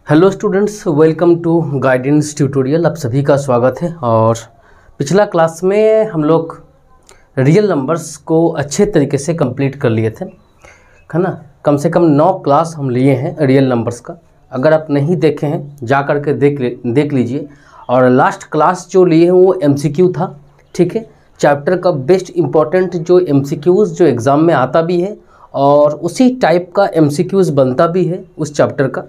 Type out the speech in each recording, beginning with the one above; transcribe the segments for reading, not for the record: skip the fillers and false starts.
Hello students, welcome to guidance tutorial. आप सभी का स्वागत है। और पिछला क्लास में हम लोग रियल नंबर्स को अच्छे तरीके से कंप्लीट कर लिए थे, है ना। कम से कम 9 क्लास हम लिए हैं रियल नंबर्स का। अगर आप नहीं देखे हैं जा कर के देख लीजिए। और लास्ट क्लास जो लिए हैं वो MCQ था, ठीक है। चैप्टर का बेस्ट इम्पॉर्टेंट जो MCQs जो एग्ज़ाम में आता भी है और उसी टाइप का MCQs बनता भी है उस चैप्टर का।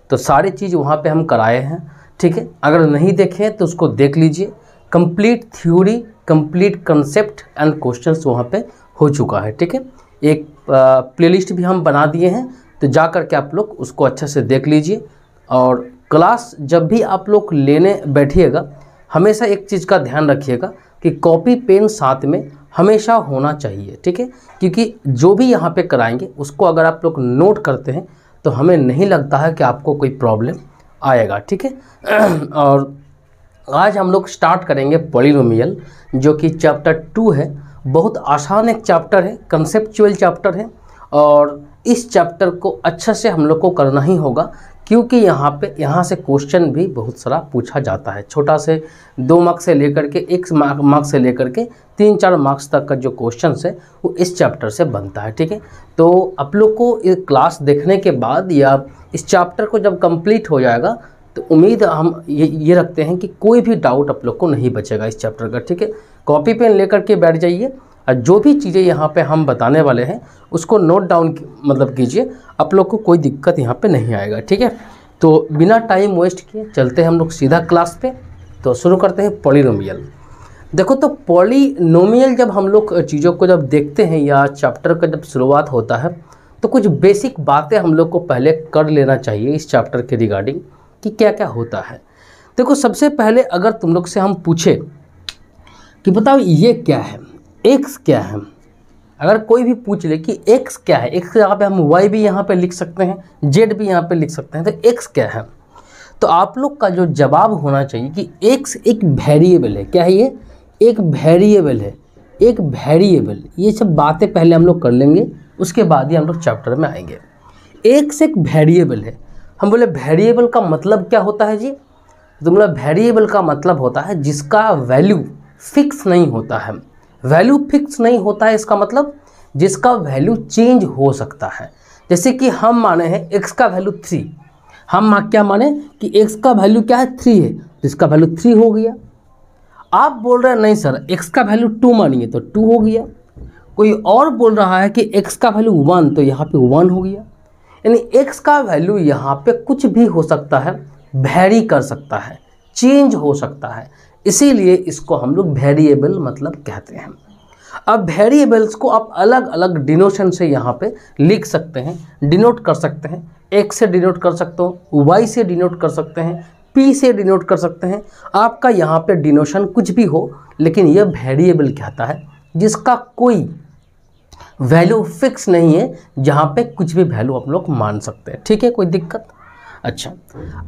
तो सारी चीज़ वहाँ पे हम कराए हैं, ठीक है। अगर नहीं देखें तो उसको देख लीजिए। Complete theory, complete concept and questions वहाँ पे हो चुका है, ठीक है। एक प्लेलिस्ट भी हम बना दिए हैं, तो जा कर के आप लोग उसको अच्छे से देख लीजिए। और क्लास जब भी आप लोग लेने बैठिएगा, हमेशा एक चीज़ का ध्यान रखिएगा कि कॉपी पेन साथ में हमेशा होना चाहिए, ठीक है। क्योंकि जो भी यहाँ पे कराएंगे उसको अगर आप लोग नोट करते हैं तो हमें नहीं लगता है कि आपको कोई प्रॉब्लम आएगा, ठीक है। और आज हम लोग स्टार्ट करेंगे पॉलिनोमियल, जो कि चैप्टर 2 है। बहुत आसान एक चैप्टर है, कंसेप्चुअल चैप्टर है। और इस चैप्टर को अच्छे से हम लोग को करना ही होगा, क्योंकि यहाँ से क्वेश्चन भी बहुत सारा पूछा जाता है। छोटा से 2 मार्क्स से लेकर के 1 मार्क्स से लेकर के 3-4 मार्क्स तक का जो क्वेश्चन है वो इस चैप्टर से बनता है, ठीक है। तो आप लोग को ये क्लास देखने के बाद या इस चैप्टर को जब कंप्लीट हो जाएगा तो उम्मीद हम ये रखते हैं कि कोई भी डाउट आप लोग को नहीं बचेगा इस चैप्टर का, ठीक है। कॉपी पेन लेकर के बैठ जाइए और जो भी चीज़ें यहाँ पे हम बताने वाले हैं उसको नोट डाउन कीजिए। आप लोग को कोई दिक्कत यहाँ पे नहीं आएगा, ठीक है। तो बिना टाइम वेस्ट किए चलते हैं हम लोग सीधा क्लास पे। तो शुरू करते हैं पॉलिनोमियल। देखो, तो पॉलिनोमियल जब हम लोग चीज़ों को जब देखते हैं या चैप्टर का जब शुरुआत होता है तो कुछ बेसिक बातें हम लोग को पहले कर लेना चाहिए इस चैप्टर के रिगार्डिंग कि क्या क्या होता है। देखो, सबसे पहले अगर तुम लोग से हम पूछे कि बताओ ये क्या है, x क्या है। अगर कोई भी पूछ ले कि x क्या है, x के जगह पे हम y भी यहाँ पे लिख सकते हैं, z भी यहाँ पे लिख सकते हैं, तो x क्या है। तो आप लोग का जो जवाब होना चाहिए कि x एक वेरिएबल है। क्या है ये? एक वेरिएबल है, एक वेरिएबल। ये सब बातें पहले हम लोग कर लेंगे, उसके बाद ही हम लोग चैप्टर में आएंगे। x एक वेरिएबल है। हम बोले वेरिएबल का मतलब क्या होता है जी? तो बोला वेरिएबल का मतलब होता है जिसका वैल्यू फिक्स नहीं होता है। वैल्यू फिक्स नहीं होता है, इसका मतलब जिसका वैल्यू चेंज हो सकता है। जैसे कि हम माने हैं x का वैल्यू 3, हम क्या माने कि x का वैल्यू क्या है, 3 है, तो इसका वैल्यू 3 हो गया। आप बोल रहे हैं नहीं सर x का वैल्यू 2 मानिए तो 2 हो गया। कोई और बोल रहा है कि x का वैल्यू 1, तो यहाँ पे 1 हो गया। यानी x का वैल्यू यहाँ पे कुछ भी हो सकता है, वेरी कर सकता है, चेंज हो सकता है। इसीलिए इसको हम लोग वेरिएबल मतलब कहते हैं। अब वेरिएबल्स को आप अलग अलग डिनोशन से यहाँ पे लिख सकते हैं, डिनोट कर सकते हैं। x से डिनोट कर सकते हो, y से डिनोट कर सकते हैं, p से डिनोट कर सकते हैं। आपका यहाँ पे डिनोशन कुछ भी हो, लेकिन यह वेरिएबल कहता है जिसका कोई वैल्यू फिक्स नहीं है, जहाँ पे कुछ भी वैल्यू आप लोग मान सकते हैं, ठीक है। कोई दिक्कत? अच्छा,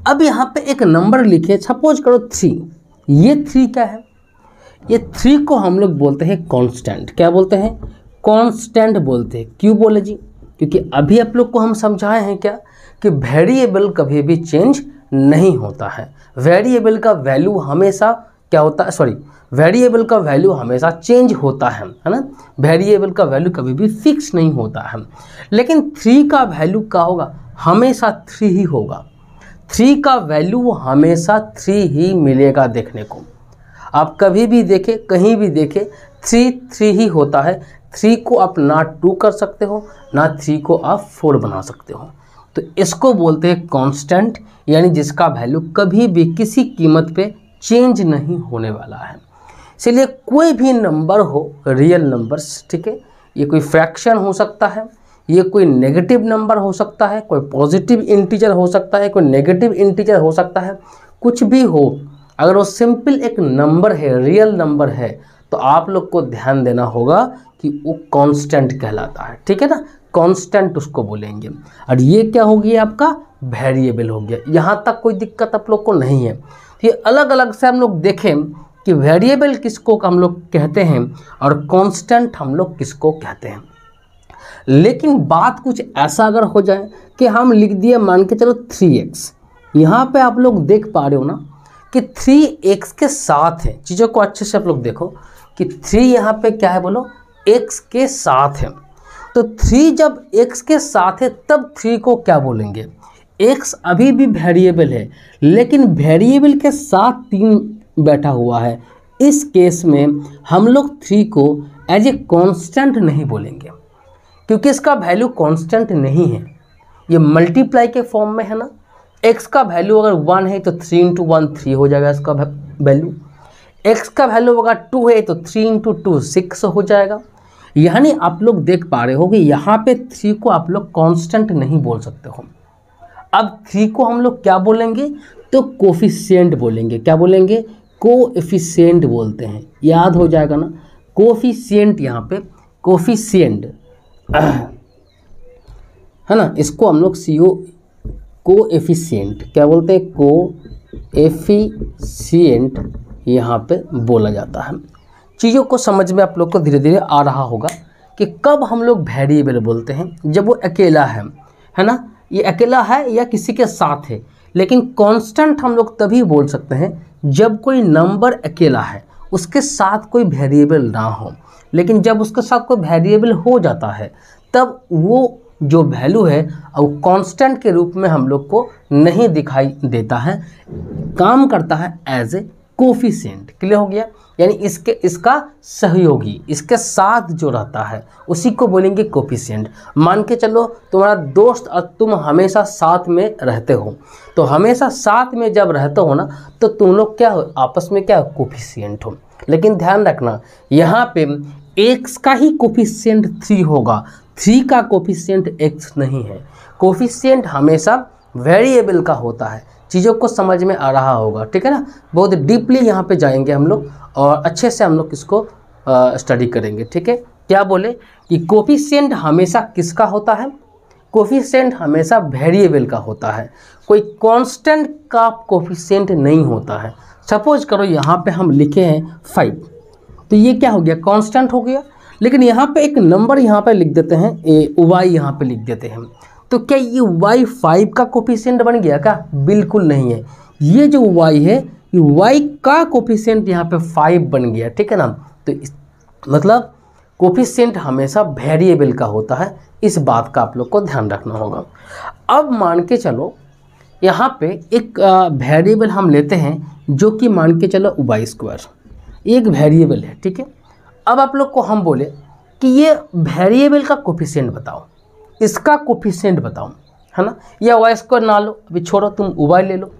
अब यहाँ पे एक नंबर लिखे, सपोज करो 3। ये 3 क्या है? ये 3 को हम लोग बोलते हैं कांस्टेंट। क्या बोलते हैं? कांस्टेंट बोलते हैं। क्यों बोले जी? क्योंकि अभी आप लोग को हम समझाए हैं क्या कि वेरिएबल कभी भी चेंज नहीं होता है। वेरिएबल का वैल्यू हमेशा क्या होता है, सॉरी, वेरिएबल का वैल्यू हमेशा चेंज होता है ना। वेरिएबल का वैल्यू कभी भी फिक्स नहीं होता है। लेकिन 3 का वैल्यू क्या होगा? हमेशा 3 ही होगा। 3 का वैल्यू हमेशा 3 ही मिलेगा देखने को। आप कभी भी देखें, कहीं भी देखें, 3 ही होता है। 3 को आप ना 2 कर सकते हो, ना 3 को आप 4 बना सकते हो। तो इसको बोलते हैं कांस्टेंट, यानी जिसका वैल्यू कभी भी किसी कीमत पे चेंज नहीं होने वाला है। इसलिए कोई भी नंबर हो, रियल नंबर्स, ठीक है, ये कोई फ्रैक्शन हो सकता है, ये कोई नेगेटिव नंबर हो सकता है, कोई पॉजिटिव इंटीजर हो सकता है, कोई नेगेटिव इंटीजर हो सकता है, कुछ भी हो, अगर वो सिंपल एक नंबर है, रियल नंबर है, तो आप लोग को ध्यान देना होगा कि वो कांस्टेंट कहलाता है, ठीक है ना। कांस्टेंट उसको बोलेंगे। और ये क्या हो गया? आपका वेरिएबल हो गया। यहाँ तक कोई दिक्कत आप लोग को नहीं है। ये अलग अलग से हम लोग देखें कि वेरिएबल किसको हम लोग कहते हैं और कांस्टेंट हम लोग किसको कहते हैं। लेकिन बात कुछ ऐसा अगर हो जाए कि हम लिख दिए, मान के चलो 3x, यहाँ पे आप लोग देख पा रहे हो ना कि 3x के साथ है। चीज़ों को अच्छे से आप लोग देखो कि 3 यहाँ पे क्या है, बोलो x के साथ है। तो 3 जब x के साथ है तब 3 को क्या बोलेंगे, x अभी भी वेरिएबल है लेकिन वेरिएबल के साथ 3 बैठा हुआ है। इस केस में हम लोग 3 को एज ए कांस्टेंट नहीं बोलेंगे क्योंकि इसका वैल्यू कांस्टेंट नहीं है, ये मल्टीप्लाई के फॉर्म में है ना। x का वैल्यू अगर 1 है तो 3 × 1 3 हो जाएगा इसका वैल्यू। x का वैल्यू अगर 2 है तो 3 × 2 6 हो जाएगा। यानी आप लोग देख पा रहे हो कि यहाँ पे 3 को आप लोग कांस्टेंट नहीं बोल सकते हो। अब 3 को हम लोग क्या बोलेंगे, तो कोफिशिएंट बोलेंगे। क्या बोलेंगे, कोएफिशिएंट बोलते हैं, याद हो जाएगा ना। कोफिशिएंट यहाँ पे कोफिशिएंट है ना, इसको हम लोग कोएफिशिएंट क्या बोलते हैं, कोएफिशिएंट यहाँ पे बोला जाता है। चीज़ों को समझ में आप लोग को धीरे धीरे आ रहा होगा कि कब हम लोग वेरिएबल बोलते हैं, जब वो अकेला है ना, ये अकेला है या किसी के साथ है। लेकिन कांस्टेंट हम लोग तभी बोल सकते हैं जब कोई नंबर अकेला है, उसके साथ कोई वेरिएबल ना हो। लेकिन जब उसके साथ कोई वेरिएबल हो जाता है तब वो जो वैल्यू है वो कांस्टेंट के रूप में हम लोग को नहीं दिखाई देता है, काम करता है एज ए कोफिशिएंट। क्लियर हो गया, यानी इसका सहयोगी, इसके साथ जो रहता है उसी को बोलेंगे कोफिशिएंट। मान के चलो तुम्हारा दोस्त और तुम हमेशा साथ में रहते हो, तो हमेशा साथ में जब रहते हो ना तो तुम लोग क्या हो, आपस में क्या कोफिशिएंट हो। लेकिन ध्यान रखना यहाँ पे x का ही कोफिशिएंट 3 होगा, 3 का कोफिशिएंट x नहीं है। कोफिशिएंट हमेशा वेरिएबल का होता है। चीज़ों को समझ में आ रहा होगा, ठीक है ना। बहुत डीपली यहाँ पे जाएंगे हम लोग और अच्छे से हम लोग इसको स्टडी करेंगे, ठीक है। क्या बोले कि कोफिशिएंट हमेशा किसका होता है, कोफिशिएंट हमेशा वेरिएबल का होता है, कोई कांस्टेंट का कोफिशिएंट नहीं होता है। सपोज करो यहाँ पे हम लिखे हैं 5, तो ये क्या हो गया, कांस्टेंट हो गया। लेकिन यहाँ पे एक नंबर यहाँ पे लिख देते हैं, y यहाँ पे लिख देते हैं, तो क्या ये y 5 का कोफिशिएंट बन गया क्या, बिल्कुल नहीं है। ये जो y है ये y का कोफिशिएंट यहाँ पे 5 बन गया, ठीक है ना। तो मतलब कोफिशिएंट हमेशा वेरिएबल का होता है, इस बात का आप लोग को ध्यान रखना होगा। अब मान के चलो यहाँ पे एक वेरिएबल हम लेते हैं जो कि मान के चलो y², एक वेरिएबल है, ठीक है। अब आप लोग को हम बोले कि ये वेरिएबल का कोफिशिएंट बताओ, इसका कोफिशिएंट बताओ, है ना। या y² ना लो, अभी छोड़ो, तुम y ले लो,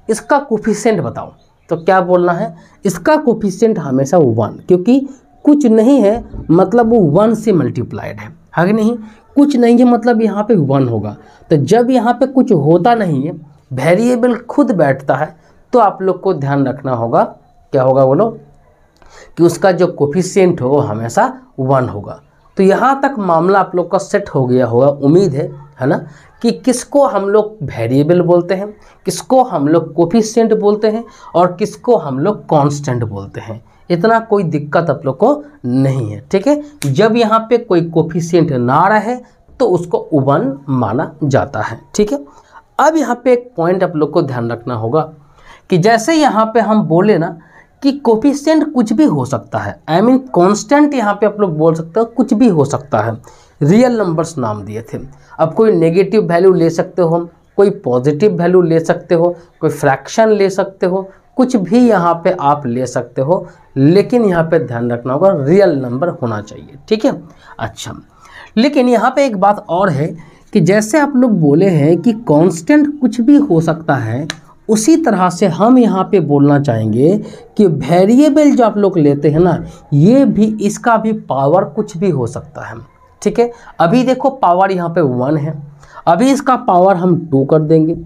इसका कोफिशिएंट बताओ। तो क्या बोलना है, इसका कोफिशिएंट हमेशा 1, क्योंकि कुछ नहीं है मतलब वो 1 से मल्टीप्लाइड है कि नहीं। कुछ नहीं है मतलब यहाँ पे 1 होगा। तो जब यहाँ पे कुछ होता नहीं है, वेरिएबल खुद बैठता है, तो आप लोग को ध्यान रखना होगा, क्या होगा बोलो, कि उसका जो कोफिशिएंट होगा हमेशा 1 होगा। तो यहाँ तक मामला आप लोग का सेट हो गया होगा, उम्मीद है ना, कि किसको हम लोग वेरिएबल बोलते हैं, किसको हम लोग कोफिशिएंट बोलते हैं और किसको हम लोग कांस्टेंट बोलते हैं। इतना कोई दिक्कत आप लोग को नहीं है, ठीक है। जब यहाँ पे कोई कोफिशिएंट ना रहे तो उसको 1 माना जाता है, ठीक है। अब यहाँ पे एक पॉइंट आप लोग को ध्यान रखना होगा कि जैसे यहाँ पे हम बोले ना कि कोफिशिएंट कुछ भी हो सकता है, आई मीन कांस्टेंट यहाँ पे आप लोग बोल सकते हो कुछ भी हो सकता है। रियल नंबर्स नाम दिए थे, अब कोई नेगेटिव वैल्यू ले सकते हो, कोई पॉजिटिव वैल्यू ले सकते हो, कोई फ्रैक्शन ले सकते हो, कुछ भी यहाँ पे आप ले सकते हो, लेकिन यहाँ पे ध्यान रखना होगा रियल नंबर होना चाहिए, ठीक है। अच्छा, लेकिन यहाँ पे एक बात और है कि जैसे आप लोग बोले हैं कि कांस्टेंट कुछ भी हो सकता है, उसी तरह से हम यहाँ पे बोलना चाहेंगे कि वेरिएबल जो आप लोग लेते हैं ना, ये भी, इसका भी पावर कुछ भी हो सकता है, ठीक है। अभी देखो पावर यहाँ पे 1 है, अभी इसका पावर हम 2 कर देंगे,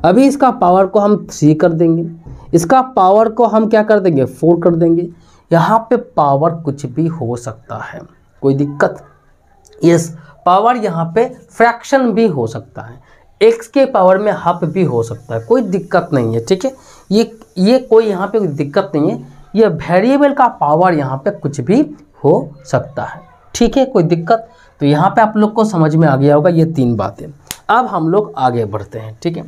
अभी इसका पावर को हम 3 कर देंगे, इसका पावर को हम क्या कर देंगे, 4 कर देंगे। यहाँ पे पावर कुछ भी हो सकता है, कोई दिक्कत, यस। पावर यहाँ पे फ्रैक्शन भी हो सकता है, x के पावर में हाफ भी हो सकता है, कोई दिक्कत नहीं है, ठीक है। ये कोई यहाँ पे कोई दिक्कत नहीं है, ये वेरिएबल का पावर यहाँ पे कुछ भी हो सकता है, ठीक है, कोई दिक्कत। तो यहाँ पे आप लोग को समझ में आ गया होगा ये 3 बातें। अब हम लोग आगे बढ़ते हैं, ठीक है।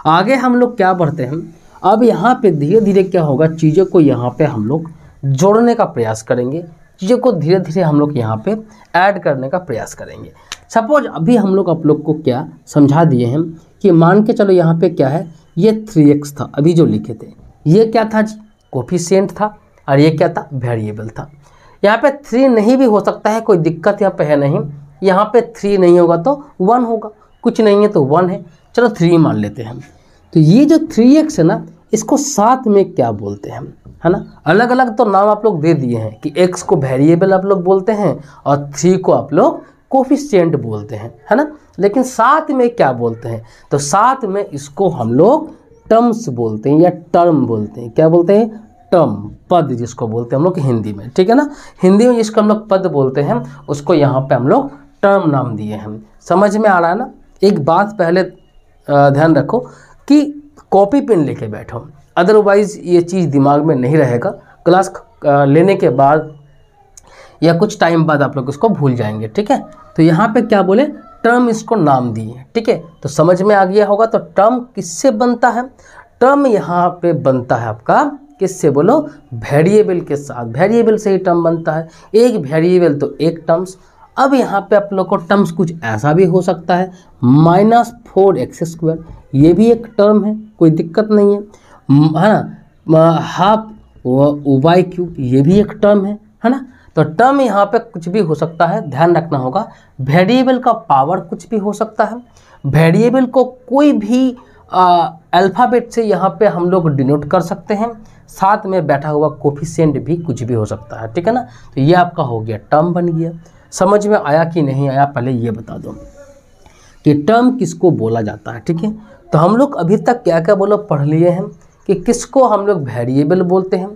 आगे हम लोग क्या बढ़ते हैं, अब यहाँ पे धीरे धीरे क्या होगा, चीज़ों को यहाँ पे हम लोग जोड़ने का प्रयास करेंगे, चीज़ों को धीरे धीरे हम लोग यहाँ पे ऐड करने का प्रयास करेंगे। सपोज अभी हम लोग आप लोग को क्या समझा दिए हैं कि मान के चलो यहाँ पे क्या है, ये 3x था अभी जो लिखे थे, ये क्या था जी, कोफिशिएंट था, और ये क्या था, वेरिएबल था। यहाँ पे 3 नहीं भी हो सकता है, कोई दिक्कत यहाँ पे है नहीं। यहाँ पे 3 नहीं होगा तो 1 होगा, कुछ नहीं है तो 1 है, चलो 3 मान लेते हैं। तो ये जो 3x है ना, इसको साथ में क्या बोलते हैं, है ना, अलग अलग तो नाम आप लोग दे दिए हैं कि x को वेरिएबल आप लोग बोलते हैं और 3 को आप लोग कोफिशिएंट बोलते हैं, है ना, लेकिन साथ में क्या बोलते हैं, तो साथ में इसको हम लोग टर्म्स बोलते हैं या टर्म बोलते हैं। क्या बोलते हैं, टर्म, पद जिसको बोलते हैं हम लोग हिंदी में, ठीक है ना, हिंदी में जिसको हम लोग पद बोलते हैं उसको यहाँ पे हम लोग टर्म नाम दिए हैं। समझ में आ रहा है ना। एक बात पहले ध्यान रखो कि कॉपी पेन लेके बैठो, अदरवाइज ये चीज़ दिमाग में नहीं रहेगा, क्लास लेने के बाद या कुछ टाइम बाद आप लोग इसको भूल जाएंगे, ठीक है। तो यहाँ पे क्या बोले, टर्म इसको नाम दिए, ठीक है, तो समझ में आ गया होगा। तो टर्म किससे बनता है, टर्म यहाँ पे बनता है आपका किससे, बोलो, वेरिएबल के साथ, वेरिएबल से ही टर्म बनता है। एक वेरिएबल तो एक टर्म्स। अब यहाँ पे आप लोग को टर्म्स कुछ ऐसा भी हो सकता है, -4x², ये भी एक टर्म है, कोई दिक्कत नहीं है ना। हाफ y³, ये भी एक टर्म है ना। तो टर्म यहाँ पे कुछ भी हो सकता है, ध्यान रखना होगा। वेरिएबल का पावर कुछ भी हो सकता है, वेरिएबल को कोई भी अल्फ़ाबेट से यहाँ पे हम लोग डिनोट कर सकते हैं, साथ में बैठा हुआ कोफिशिएंट भी कुछ भी हो सकता है, ठीक है ना। तो ये आपका हो गया, टर्म बन गया। समझ में आया कि नहीं आया, पहले ये बता दो कि टर्म किसको बोला जाता है, ठीक है। तो हम लोग अभी तक क्या क्या बोलो पढ़ लिए हैं कि किसको हम लोग वेरिएबल बोलते हैं,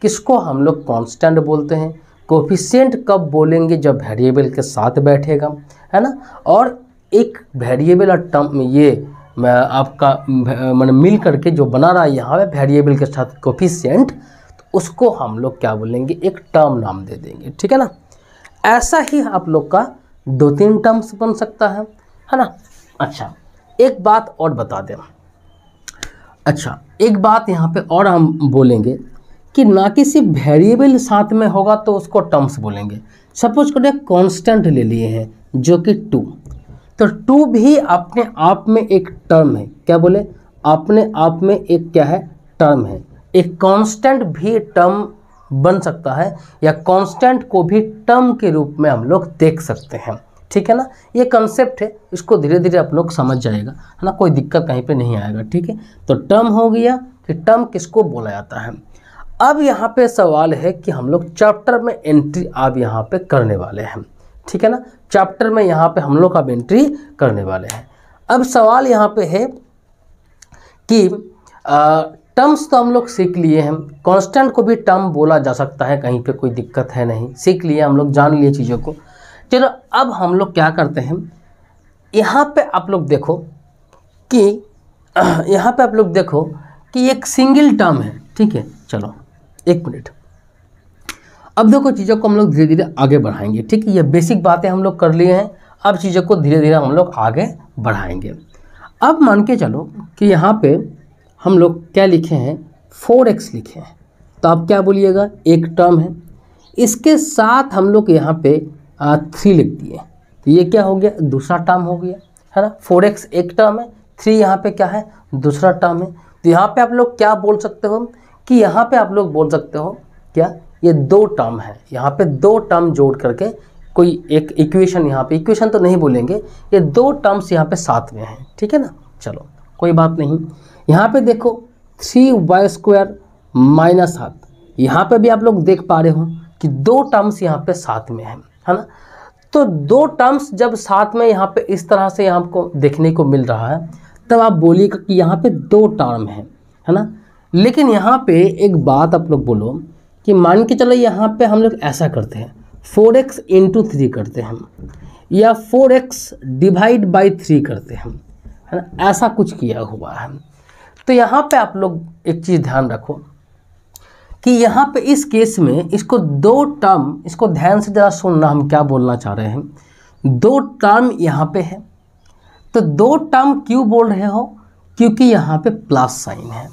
किसको हम लोग कांस्टेंट बोलते हैं, कोफिशिएंट कब बोलेंगे, जब वेरिएबल के साथ बैठेगा, है ना। और एक वेरिएबल और टर्म ये आपका मतलब मिल करके जो बना रहा है यहाँ पे वेरिएबल के साथ कोफिशिएंट, तो उसको हम लोग क्या बोलेंगे, एक टर्म नाम दे देंगे, ठीक है ना। ऐसा ही आप लोग का 2-3 टर्म्स बन सकता है ना। अच्छा, एक बात और बता दें, अच्छा एक बात यहाँ पे और हम बोलेंगे कि ना कि सिर्फ वेरिएबल साथ में होगा तो उसको टर्म्स बोलेंगे। सपोज करो कांस्टेंट ले लिए हैं जो कि 2, तो 2 भी अपने आप में एक टर्म है। क्या बोले, अपने आप में एक क्या है, टर्म है। एक कांस्टेंट भी टर्म बन सकता है, या कांस्टेंट को भी टर्म के रूप में हम लोग देख सकते हैं, ठीक है ना। ये कंसेप्ट है, इसको धीरे धीरे आप लोग समझ जाएगा, है ना, कोई दिक्कत कहीं पे नहीं आएगा, ठीक है। तो टर्म हो गया कि टर्म किसको बोला जाता है। अब यहाँ पे सवाल है कि हम लोग चैप्टर में एंट्री अब यहाँ पे करने वाले हैं, ठीक है ना। चैप्टर में यहाँ पे हम लोग अब एंट्री करने वाले हैं। अब सवाल यहाँ पे है कि टर्म्स तो हम लोग सीख लिए हैं, कांस्टेंट को भी टर्म बोला जा सकता है, कहीं पे कोई दिक्कत है नहीं, सीख लिए हम लोग, जान लिए चीज़ों को। चलो अब हम लोग क्या करते हैं, यहाँ पे आप लोग देखो कि यहाँ पे आप लोग देखो कि एक सिंगल टर्म है, ठीक है। चलो एक मिनट, अब देखो चीज़ों को हम लोग धीरे धीरे आगे बढ़ाएंगे, ठीक है। ये बेसिक बातें हम लोग कर लिए हैं, अब चीज़ों को धीरे धीरे हम लोग आगे बढ़ाएंगे। अब मान के चलो कि यहाँ पे हम लोग क्या लिखे हैं, 4x लिखे हैं, तो आप क्या बोलिएगा, एक टर्म है, इसके साथ हम लोग यहाँ पे 3 लिख दिए, तो ये क्या हो गया, दूसरा टर्म हो गया, है ना। 4x एक टर्म है, 3 यहाँ पे क्या है, दूसरा टर्म है। तो यहाँ पे आप लोग क्या बोल सकते हो कि यहाँ पे आप लोग बोल सकते हो क्या, ये 2 टर्म है, यहाँ पे 2 टर्म जोड़ करके कोई एक इक्वेशन, यहाँ पे इक्वेशन तो नहीं बोलेंगे, ये 2 टर्म्स यहाँ पे साथ में हैं, ठीक है ना। चलो कोई बात नहीं। यहाँ पे देखो 3y² -12, यहाँ पे भी आप लोग देख पा रहे हो कि 2 टर्म्स यहाँ पे साथ में है ना। तो 2 टर्म्स जब साथ में यहाँ पे इस तरह से आपको देखने को मिल रहा है, तब आप बोलिएगा कि यहाँ पे 2 टर्म है ना। लेकिन यहाँ पे एक बात आप लोग बोलो कि मान के चलो यहाँ पे हम लोग ऐसा करते हैं, 4x × 3 करते हैं, या 4x / 3 करते हैं, है ना, ऐसा कुछ किया हुआ है। तो यहाँ पे आप लोग एक चीज़ ध्यान रखो कि यहाँ पे इस केस में इसको 2 टर्म, इसको ध्यान से ज़रा सुनना, हम क्या बोलना चाह रहे हैं। 2 टर्म यहाँ पे है, तो 2 टर्म क्यों बोल रहे हो, क्योंकि यहाँ पे प्लस साइन है।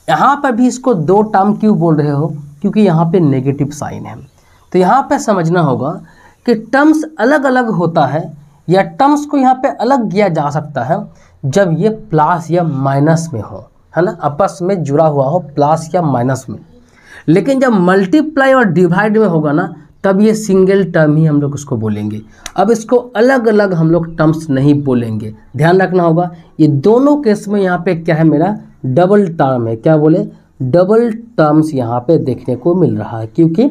यहाँ पर भी इसको दो टर्म क्यों बोल रहे हो, क्योंकि यहाँ पे नेगेटिव साइन है। तो यहाँ पे समझना होगा कि टर्म्स अलग अलग होता है या टर्म्स को यहाँ पे अलग किया जा सकता है जब ये प्लस या माइनस में हो, है ना, आपस में जुड़ा हुआ हो प्लस या माइनस में। लेकिन जब मल्टीप्लाई और डिवाइड में होगा ना, तब ये सिंगल टर्म ही हम लोग उसको बोलेंगे। अब इसको अलग अलग हम लोग टर्म्स नहीं बोलेंगे, ध्यान रखना होगा। ये दोनों केस में यहाँ पे क्या है, मेरा डबल टर्म है। क्या बोले, डबल टर्म्स यहाँ पे देखने को मिल रहा है। क्योंकि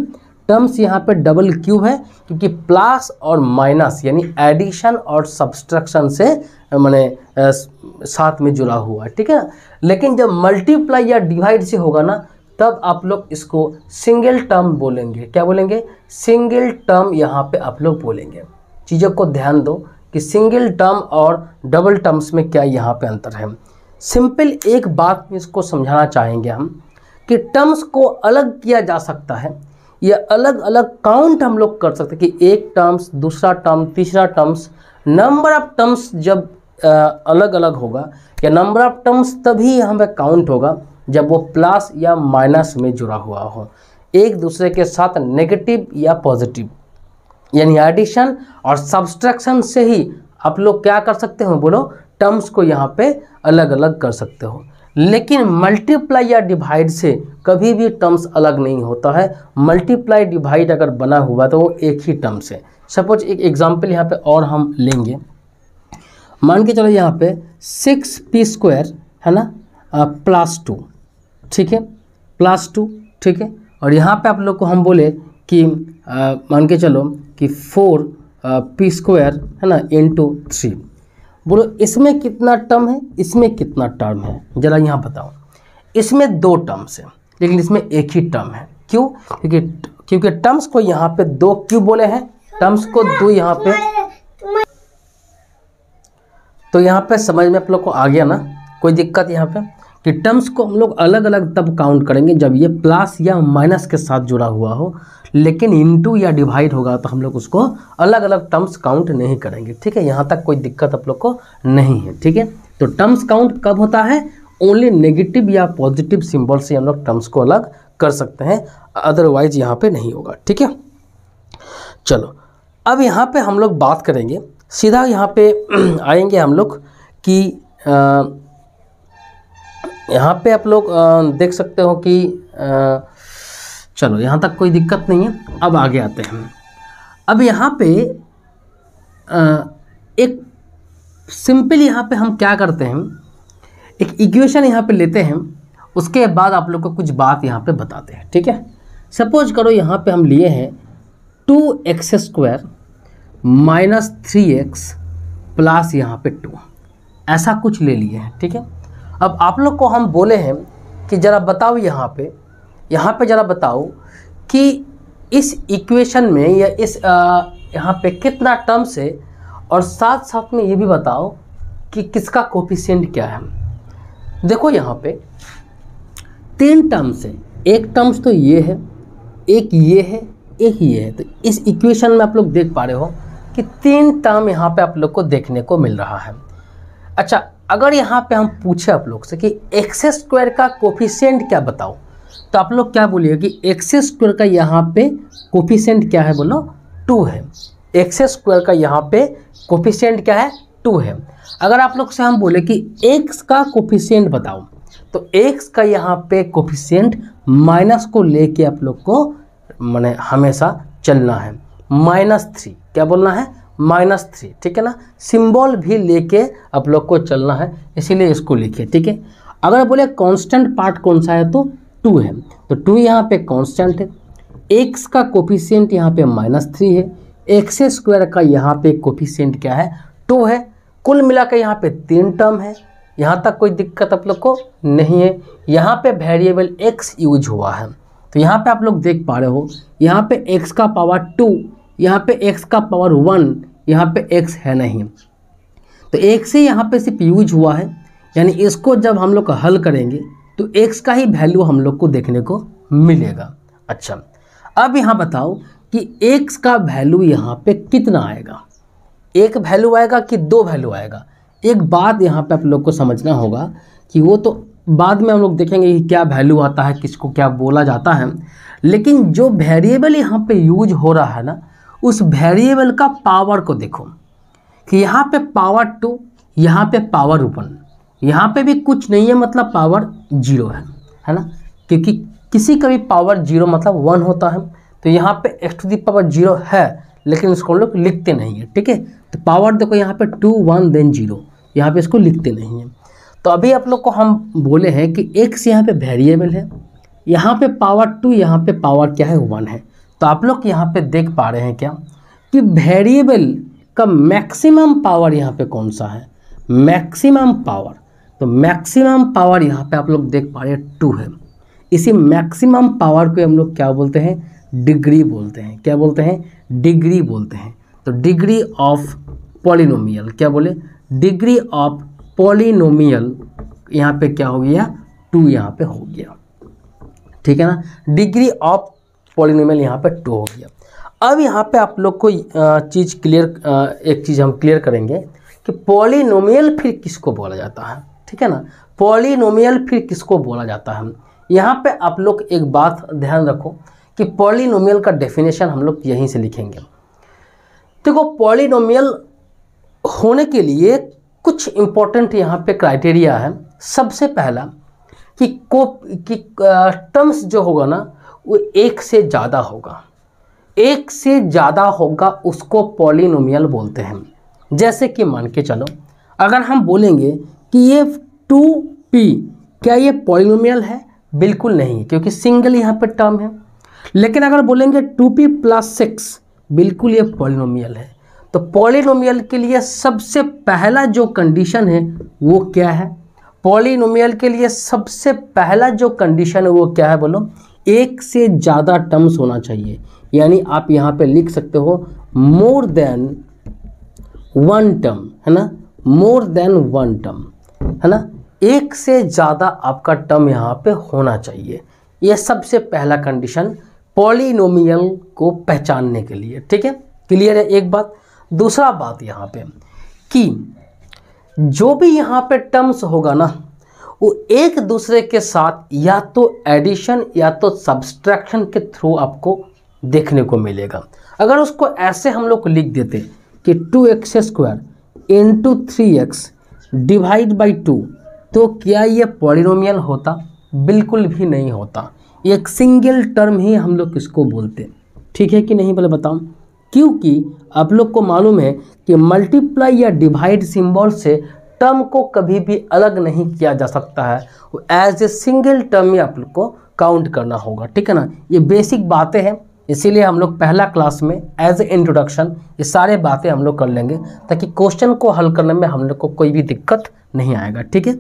टर्म्स यहाँ पे डबल क्यों है, क्योंकि प्लस और माइनस यानी एडिशन और सब्सट्रैक्शन से माने साथ में जुड़ा हुआ है, ठीक है ना। लेकिन जब मल्टीप्लाई या डिवाइड से होगा ना, तब आप लोग इसको सिंगल टर्म बोलेंगे। क्या बोलेंगे, सिंगल टर्म यहाँ पे आप लोग बोलेंगे। चीज़ों को ध्यान दो कि सिंगल टर्म और डबल टर्म्स में क्या यहाँ पे अंतर है। सिंपल एक बात में इसको समझाना चाहेंगे हम कि टर्म्स को अलग किया जा सकता है, ये अलग अलग काउंट हम लोग कर सकते हैं कि एक टर्म्स, दूसरा टर्म, तीसरा टर्म्स। नंबर ऑफ टर्म्स जब अलग अलग होगा या नंबर ऑफ टर्म्स तभी हमें काउंट होगा जब वो प्लस या माइनस में जुड़ा हुआ हो, एक दूसरे के साथ नेगेटिव या पॉजिटिव, यानी एडिशन और सब्सट्रैक्शन से ही आप लोग क्या कर सकते हो, बोलो, टर्म्स को यहाँ पे अलग अलग कर सकते हो। लेकिन मल्टीप्लाई या डिवाइड से कभी भी टर्म्स अलग नहीं होता है। मल्टीप्लाई डिवाइड अगर बना हुआ तो वो एक ही टर्म से। सपोज एक एग्जांपल यहाँ पे और हम लेंगे, मान के चलो यहाँ पे 6p² है ना, +2, ठीक है, +2, ठीक है। और यहाँ पे आप लोग को हम बोले कि मान के चलो कि 4p² है ना × 3। बोलो इसमें कितना टर्म है, इसमें कितना टर्म है, जरा यहाँ बताओ। इसमें दो टर्म्स है लेकिन इसमें एक ही टर्म है। क्यों, क्योंकि टर्म्स को यहाँ पे दो क्यों बोले हैं, टर्म्स को दो यहाँ पे, तो यहाँ पे समझ में आप लोग को आ गया ना, कोई दिक्कत यहाँ पे कि टर्म्स को हम लोग अलग अलग तब काउंट करेंगे जब ये प्लस या माइनस के साथ जुड़ा हुआ हो। लेकिन इनटू या डिवाइड होगा तो हम लोग उसको अलग अलग टर्म्स काउंट नहीं करेंगे, ठीक है। यहाँ तक कोई दिक्कत आप लोग को नहीं है, ठीक है। तो टर्म्स काउंट कब होता है, ओनली नेगेटिव या पॉजिटिव सिंबल से हम लोग टर्म्स को अलग कर सकते हैं, अदरवाइज यहाँ पे नहीं होगा, ठीक है। चलो अब यहाँ पे हम लोग बात करेंगे, सीधा यहाँ पे आएंगे हम लोग कि यहाँ पे आप लोग देख सकते हो कि चलो यहाँ तक कोई दिक्कत नहीं है। अब आगे आते हैं। अब यहाँ पे एक सिंपल यहाँ पे हम क्या करते हैं, एक इक्वेशन यहाँ पे लेते हैं, उसके बाद आप लोग को कुछ बात यहाँ पे बताते हैं, ठीक है। सपोज करो यहाँ पे हम लिए हैं 2x² - 3x प्लस यहाँ पे 2, ऐसा कुछ ले लिए हैं, ठीक है। अब आप लोग को हम बोले हैं कि ज़रा बताओ यहाँ पे ज़रा बताओ कि इस इक्वेशन में या इस यहाँ पे कितना टर्म्स है, और साथ साथ में ये भी बताओ कि किसका कोफिशिएंट क्या है। देखो यहाँ पे 3 टर्म्स है, एक टर्म्स तो ये है, एक ये है, एक ये है। तो इस इक्वेशन में आप लोग देख पा रहे हो कि 3 टर्म यहाँ पे आप लोग को देखने को मिल रहा है। अच्छा, अगर यहाँ पे हम पूछे आप लोग से कि x² का कोफिशिएंट क्या बताओ, तो आप लोग क्या बोलिए कि x² का यहाँ पे कोफिशिएंट क्या है, बोलो 2 है। x² का यहाँ पे कोफिशिएंट क्या है, 2 है। अगर आप लोग से हम बोले कि x का कोफिशिएंट बताओ, तो x का यहाँ पे कोफिशिएंट माइनस को लेके आप लोग को माने हमेशा चलना है, -3। क्या बोलना है, -3, ठीक है ना। सिंबल भी लेके आप लोग को चलना है, इसीलिए इसको लिखिए, ठीक है। अगर बोले कांस्टेंट पार्ट कौन सा है, तो 2 है, तो 2 यहाँ पे कांस्टेंट है। x का कोफिशिएंट यहाँ पे -3 है, x² का यहाँ पे कोफिशिएंट क्या है, 2 है। कुल मिलाकर यहाँ पे 3 टर्म है, यहाँ तक कोई दिक्कत आप लोग को नहीं है। यहाँ पे वेरिएबल x यूज हुआ है, तो यहाँ पे आप लोग देख पा रहे हो, यहाँ पे x का पावर 2, यहाँ पे x का पावर 1, यहाँ पे x है नहीं, तो x ही यहाँ पे सिर्फ यूज हुआ है। यानी इसको जब हम लोग हल करेंगे तो x का ही वैल्यू हम लोग को देखने को मिलेगा। अच्छा, अब यहाँ बताओ कि x का वैल्यू यहाँ पे कितना आएगा, एक वैल्यू आएगा कि 2 वैल्यू आएगा। एक बात यहाँ पे आप लोग को समझना होगा कि वो तो बाद में हम लोग देखेंगे कि क्या वैल्यू आता है, किसको क्या बोला जाता है, लेकिन जो वेरिएबल यहाँ पे यूज हो रहा है ना, उस वेरिएबल का पावर को देखो कि यहाँ पे पावर 2, यहाँ पे पावर 1, यहाँ पे भी कुछ नहीं है मतलब पावर 0 है ना, क्योंकि किसी का भी पावर 0 मतलब 1 होता है। तो यहाँ पे x टू द पावर 0 है, लेकिन इसको हम लोग लिखते नहीं है, ठीक है। तो पावर देखो यहाँ पे 2 1 देन 0, यहाँ पे इसको लिखते नहीं है। तो अभी आप लोग को हम बोले हैं कि x यहाँ पे वेरिएबल है, यहाँ पे पावर 2, यहाँ पे पावर क्या है 1 है। तो आप लोग यहाँ पे देख पा रहे हैं क्या कि वेरिएबल का मैक्सिमम पावर यहाँ पे कौन सा है, मैक्सिमम पावर। तो मैक्सिमम पावर यहाँ पे आप लोग देख पा रहे हैं 2 है। इसी मैक्सिमम पावर को हम लोग क्या बोलते हैं, डिग्री बोलते हैं। क्या बोलते हैं, डिग्री बोलते हैं। तो डिग्री ऑफ पॉलिनोमियल, क्या बोले, डिग्री ऑफ पॉलिनोमियल यहाँ पे क्या हो गया, 2 यहाँ पे हो गया, ठीक है ना। डिग्री ऑफ पॉलिनोमियल यहाँ पे 2 हो गया। अब यहाँ पे आप लोग को चीज़ क्लियर, एक चीज़ हम क्लियर करेंगे कि पॉलिनोमियल फिर किसको बोला जाता है, ठीक है ना। पॉलिनोमियल फिर किसको बोला जाता है, यहाँ पे आप लोग एक बात ध्यान रखो कि पॉलिनोमियल का डेफिनेशन हम लोग यहीं से लिखेंगे। देखो पॉलिनोमियल होने के लिए कुछ इम्पोर्टेंट यहाँ पे क्राइटेरिया है। सबसे पहला कि टर्म्स जो होगा ना वो एक से ज़्यादा होगा, एक से ज़्यादा होगा उसको पॉलिनोमियल बोलते हैं। जैसे कि मान के चलो अगर हम बोलेंगे कि ये 2p क्या ये पॉलिनोमियल है, बिल्कुल नहीं, क्योंकि सिंगल यहाँ पे टर्म है। लेकिन अगर बोलेंगे 2p + 6 बिल्कुल ये पॉलिनोमियल है। तो पॉलिनोमियल के लिए सबसे पहला जो कंडीशन है वो क्या है, पॉलिनोमियल के लिए सबसे पहला जो कंडीशन है वो क्या है, बोलो, एक से ज़्यादा टर्म्स होना चाहिए। यानी आप यहाँ पे लिख सकते हो मोर देन 1 टर्म, है ना, मोर देन 1 टर्म, है ना, एक से ज़्यादा आपका टर्म यहाँ पे होना चाहिए। ये सबसे पहला कंडीशन पॉलिनोमियल को पहचानने के लिए, ठीक है, क्लियर है एक बात। दूसरा बात यहाँ पे कि जो भी यहाँ पे टर्म्स होगा ना वो एक दूसरे के साथ या तो एडिशन या तो सब्सट्रैक्शन के थ्रू आपको देखने को मिलेगा। अगर उसको ऐसे हम लोग लिख देते कि 2x² × 3x / 2, तो क्या ये पॉलिनोमियल होता, बिल्कुल भी नहीं होता। एक सिंगल टर्म ही हम लोग किसको बोलते, ठीक है कि नहीं, बोले बताओ। क्योंकि आप लोग को मालूम है कि मल्टीप्लाई या डिवाइड सिंबल से टर्म को कभी भी अलग नहीं किया जा सकता है, वो एज ए सिंगल टर्म ही आप लोग को काउंट करना होगा, ठीक है ना। ये बेसिक बातें हैं, इसीलिए हम लोग पहला क्लास में एज ए इंट्रोडक्शन ये सारे बातें हम लोग कर लेंगे ताकि क्वेश्चन को हल करने में हम लोग को कोई भी दिक्कत नहीं आएगा, ठीक है।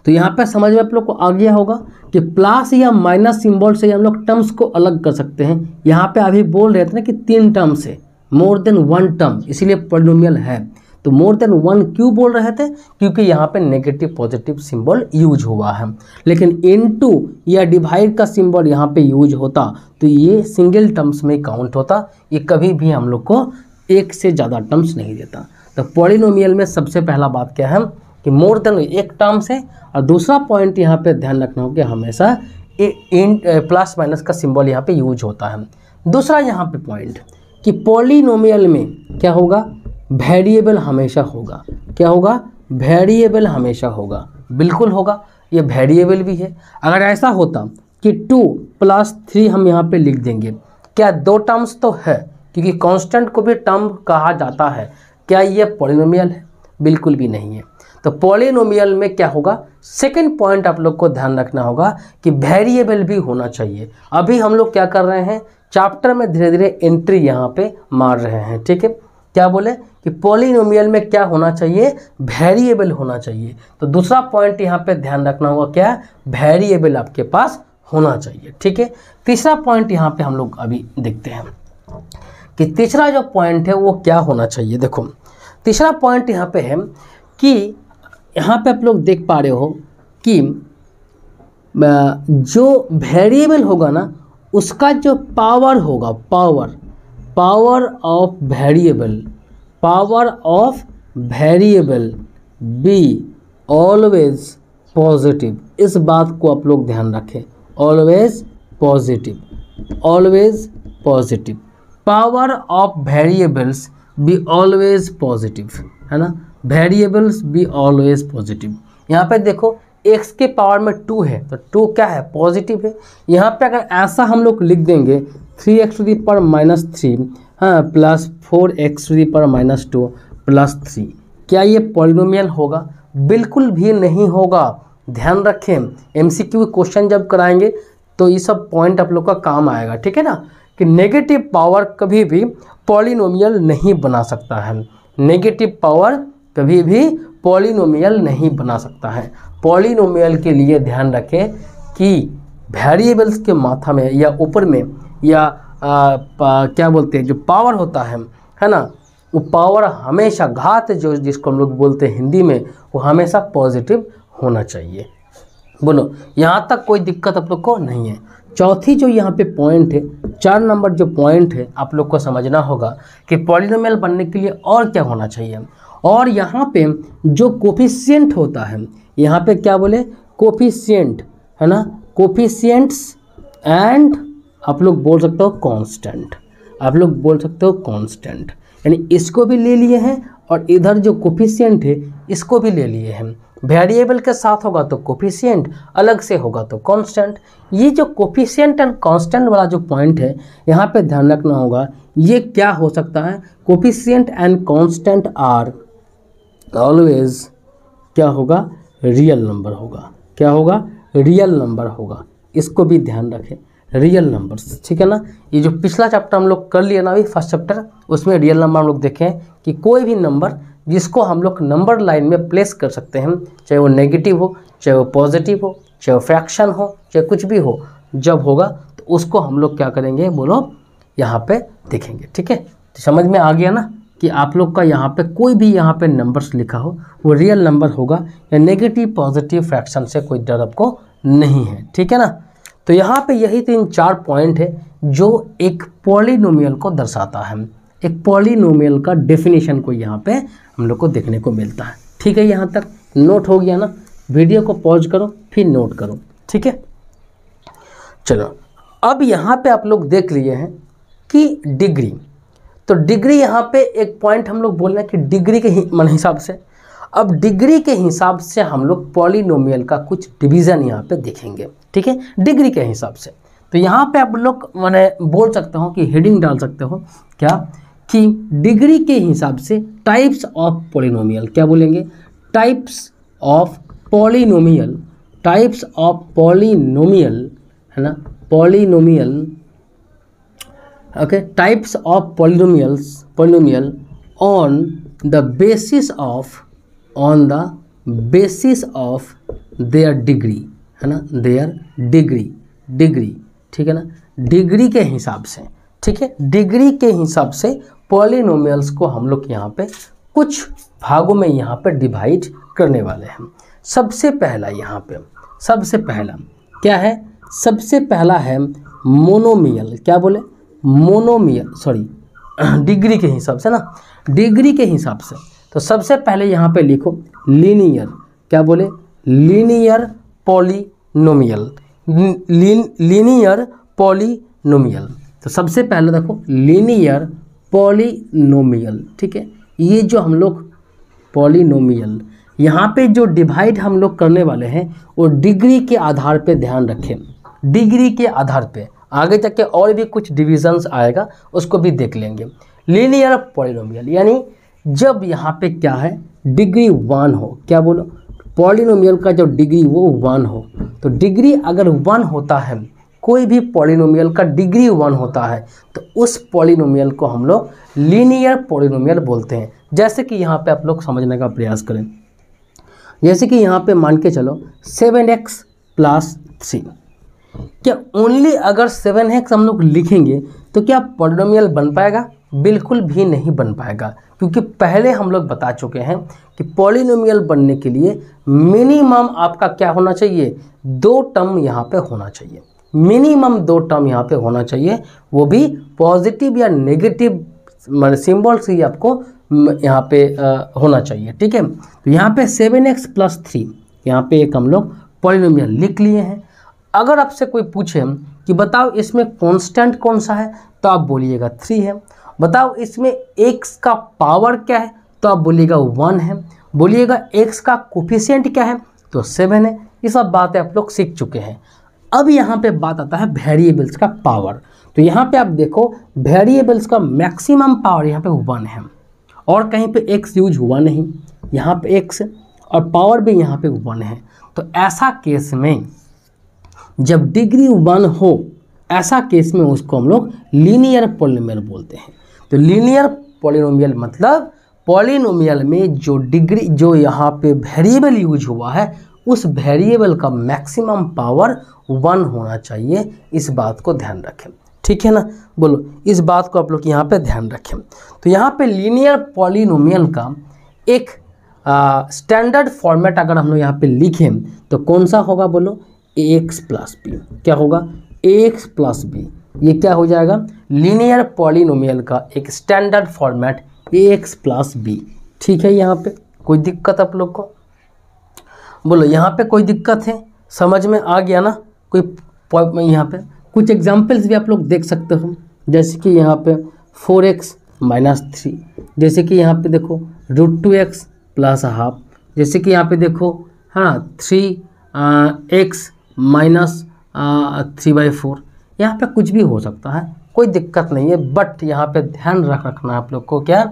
तो यहाँ पे समझ में आप लोग को आ गया होगा कि प्लस या माइनस सिंबल से हम लोग टर्म्स को अलग कर सकते हैं। यहाँ पे अभी बोल रहे थे ना कि 3 टर्म्स है, मोर देन 1 टर्म, इसीलिए पॉलिनोमियल है। तो मोर देन 1 क्यों बोल रहे थे, क्योंकि यहाँ पे नेगेटिव पॉजिटिव सिंबल यूज हुआ है। लेकिन इनटू या डिवाइड का सिंबल यहाँ पे यूज होता तो ये सिंगल टर्म्स में काउंट होता, ये कभी भी हम लोग को एक से ज़्यादा टर्म्स नहीं देता। तो पॉलिनोमियल में सबसे पहला बात क्या है कि मोर देन एक टर्म्स है। और दूसरा पॉइंट यहाँ पे ध्यान रखना हो कि हमेशा प्लस माइनस का सिंबल यहाँ पे यूज होता है। दूसरा यहाँ पे पॉइंट कि पॉलिनोमियल में क्या होगा, वेरिएबल हमेशा होगा। क्या होगा, वेरिएबल हमेशा होगा, बिल्कुल होगा, ये वेरिएबल भी है। अगर ऐसा होता कि 2 + 3 हम यहाँ पे लिख देंगे, क्या 2 टर्म्स तो है, क्योंकि कांस्टेंट को भी टर्म कहा जाता है, क्या ये पॉलिनोमियल है, बिल्कुल भी नहीं है। तो पॉलिनोमियल में क्या होगा, सेकंड पॉइंट आप लोग को ध्यान रखना होगा कि वेरिएबल भी होना चाहिए। अभी हम लोग क्या कर रहे हैं, चैप्टर में धीरे धीरे एंट्री यहाँ पे मार रहे हैं, ठीक है। क्या बोले कि पॉलिनोमियल में क्या होना चाहिए, वेरिएबल होना चाहिए। तो दूसरा पॉइंट यहाँ पे ध्यान रखना होगा, क्या, वेरिएबल आपके पास होना चाहिए, ठीक है। तीसरा पॉइंट यहाँ पे हम लोग अभी देखते हैं कि तीसरा जो पॉइंट है वो क्या होना चाहिए। देखो तीसरा पॉइंट यहाँ पे है कि यहाँ पे आप लोग देख पा रहे हो कि जो वेरिएबल होगा ना उसका जो पावर होगा, power of variable, power of variable be always positive. इस बात को आप लोग ध्यान रखें, always positive, always positive. Power of variables be always positive, है ना, वेरिएबल्स बी ऑलवेज पॉजिटिव। यहाँ पे देखो x के पावर में 2 है तो 2 क्या है, पॉजिटिव है। यहाँ पे अगर ऐसा हम लोग लिख देंगे 3x⁻³ हाँ प्लस 4x⁻² प्लस 3, क्या ये पॉलिनोमियल होगा? बिल्कुल भी नहीं होगा। ध्यान रखें, MCQ क्वेश्चन जब कराएंगे तो ये सब पॉइंट आप लोग का काम आएगा, ठीक है ना, कि नेगेटिव पावर कभी भी पॉलिनोमियल नहीं बना सकता है। नेगेटिव पावर कभी भी पॉलिनोमियल नहीं बना सकता है। पॉलिनोमियल के लिए ध्यान रखें कि वेरिएबल्स के माथा में या ऊपर में या क्या बोलते हैं जो पावर होता है ना, वो पावर हमेशा घात जो जिसको हम लोग बोलते हैं हिंदी में, वो हमेशा पॉजिटिव होना चाहिए। बोलो यहाँ तक कोई दिक्कत आप लोग को नहीं है। चौथी जो यहाँ पे पॉइंट है, 4 नंबर जो पॉइंट है आप लोग को समझना होगा कि पॉलिनोमियल बनने के लिए और क्या होना चाहिए। और यहाँ पे जो कोफिशिएंट होता है, यहाँ पे क्या बोले, कोफिशिएंट, है ना, कोफिशिएंट्स एंड आप लोग बोल सकते हो कांस्टेंट, आप लोग बोल सकते हो कांस्टेंट, यानी इसको भी ले लिए हैं और इधर जो कोफिशिएंट है इसको भी ले लिए हैं। वेरिएबल के साथ होगा तो कोफिशिएंट, अलग से होगा तो कांस्टेंट। ये जो कोफिशिएंट एंड कांस्टेंट वाला जो पॉइंट है यहाँ पे ध्यान रखना होगा, ये क्या हो सकता है, coefficient and constant are always क्या होगा, रियल नंबर होगा। क्या होगा, रियल नंबर होगा। इसको भी ध्यान रखें, रियल नंबर्स, ठीक है ना। ये जो पिछला चैप्टर हम लोग कर लिए ना अभी फर्स्ट चैप्टर, उसमें रियल नंबर हम लोग देखें कि कोई भी नंबर जिसको हम लोग नंबर लाइन में प्लेस कर सकते हैं, चाहे वो नेगेटिव हो, चाहे वो पॉजिटिव हो, चाहे वो फ्रैक्शन हो, चाहे कुछ भी हो, जब होगा तो उसको हम लोग क्या करेंगे, बोलो यहाँ पे देखेंगे, ठीक है। तो समझ में आ गया ना कि आप लोग का यहाँ पे कोई भी यहाँ पे नंबर्स लिखा हो वो रियल नंबर होगा, या नेगेटिव पॉजिटिव फ्रैक्शन से कोई डर आपको नहीं है, ठीक है ना। तो यहाँ पे यही 3-4 पॉइंट है जो एक पॉलिनोमियल को दर्शाता है। एक पॉलिनोमियल का डेफिनेशन को यहाँ पे हम लोग को देखने को मिलता है, ठीक है। यहाँ तक नोट हो गया ना, वीडियो को पॉज करो फिर नोट करो, ठीक है। चलो अब यहाँ पे आप लोग देख लिए हैं कि डिग्री, तो डिग्री यहाँ पे एक पॉइंट हम लोग बोल रहे हैं कि डिग्री के हिसाब से, अब डिग्री के हिसाब से हम लोग पॉलिनोमियल का कुछ डिवीज़न यहाँ पे देखेंगे, ठीक है, डिग्री के हिसाब से। तो यहाँ पे आप लोग मैंने बोल सकते हो कि हेडिंग डाल सकते हो क्या, कि डिग्री के हिसाब से टाइप्स ऑफ पॉलिनोमियल, क्या बोलेंगे, types of polynomial, types of polynomial, है ना, polynomial, okay, types of polynomial on the basis of their degree, है ना, देयर डिग्री, ठीक है ना, डिग्री के हिसाब से, ठीक है। डिग्री के हिसाब से पॉलिनोमियल्स को हम लोग यहाँ पे कुछ भागों में यहाँ पे डिवाइड करने वाले हैं। सबसे पहला यहाँ पे, सबसे पहला क्या है, सबसे पहला है मोनोमियल, क्या बोले, मोनोमियल, सॉरी डिग्री के हिसाब से ना, डिग्री के हिसाब से। तो सबसे पहले यहाँ पे लिखो लीनियर, क्या बोले, लीनियर पॉलिनोमियल, लीनियर पॉलिनोमियल। तो सबसे पहले देखो लीनियर पॉलिनोमियल, ठीक है। ये जो हम लोग पॉलिनोमियल यहाँ पे जो डिवाइड हम लोग करने वाले हैं वो डिग्री के आधार पे, ध्यान रखें, डिग्री के आधार पे। आगे जाके और भी कुछ डिविजन्स आएगा उसको भी देख लेंगे। लीनियर पॉलिनोमियल यानी जब यहाँ पे क्या है, डिग्री 1 हो, क्या बोलो, पॉलिनोमियल का जो डिग्री वो 1 हो। तो डिग्री अगर 1 होता है, कोई भी पॉलिनोमियल का डिग्री 1 होता है तो उस पॉलिनोमियल को हम लोग लीनियर पॉलिनोमियल बोलते हैं। जैसे कि यहाँ पे आप लोग समझने का प्रयास करें, जैसे कि यहाँ पे मान के चलो 7x + 3, क्या ओनली अगर 7x हम लोग लिखेंगे तो क्या पॉलिनोमियल बन पाएगा? बिल्कुल भी नहीं बन पाएगा, क्योंकि पहले हम लोग बता चुके हैं कि पॉलिनोमियल बनने के लिए मिनिमम आपका क्या होना चाहिए, 2 टर्म यहाँ पे होना चाहिए, मिनिमम 2 टर्म यहाँ पे होना चाहिए, वो भी पॉजिटिव या नेगेटिव सिंबल से ही आपको यहाँ पे होना चाहिए। ठीक है, तो यहाँ पे 7x+3 यहाँ पे एक हम लोग पॉलिनोमियल लिख लिए हैं। अगर आपसे कोई पूछे कि बताओ इसमें कांस्टेंट कौन सा है, तो आप बोलिएगा 3 है। बताओ इसमें x का पावर क्या है, तो आप बोलिएगा 1 है। बोलिएगा x का कोफिशिएंट क्या है, तो 7 है। ये सब बातें आप लोग सीख चुके हैं। अब यहाँ पे बात आता है वेरिएबल्स का पावर। तो यहाँ पे आप देखो वेरिएबल्स का मैक्सिमम पावर यहाँ पे 1 है और कहीं पे x यूज हुआ नहीं, यहाँ पे x और पावर भी यहाँ पे 1 है। तो ऐसा केस में जब डिग्री 1 हो, ऐसा केस में उसको हम लोग लीनियर पॉलिनोमियल बोलते हैं। तो लीनियर पॉलिनोमियल मतलब पॉलिनोमियल में जो डिग्री, जो यहाँ पे वेरिएबल यूज हुआ है, उस वेरिएबल का मैक्सिमम पावर 1 होना चाहिए। इस बात को ध्यान रखें, ठीक है ना। बोलो, इस बात को आप लोग यहाँ पे ध्यान रखें। तो यहाँ पे लीनियर पॉलिनोमियल का एक स्टैंडर्ड फॉर्मेट अगर हम लोग यहाँ पे लिखें तो कौन सा होगा, बोलो, ax + b। क्या होगा, ax + b। ये क्या हो जाएगा, लीनियर पॉलिनोमियल का एक स्टैंडर्ड फॉर्मेट ax + b। ठीक है, यहाँ पे कोई दिक्कत आप लोग को, बोलो यहाँ पे कोई दिक्कत है, समझ में आ गया ना। कोई यहाँ पे कुछ एग्जाम्पल्स भी आप लोग देख सकते हो, जैसे कि यहाँ पे 4x - 3, जैसे कि यहाँ पे देखो √2x + ½ जैसे कि यहाँ पे देखो, हाँ, 3x - 3/4। यहाँ पे कुछ भी हो सकता है, कोई दिक्कत नहीं है। बट यहाँ पे ध्यान रखना है आप लोग को क्या,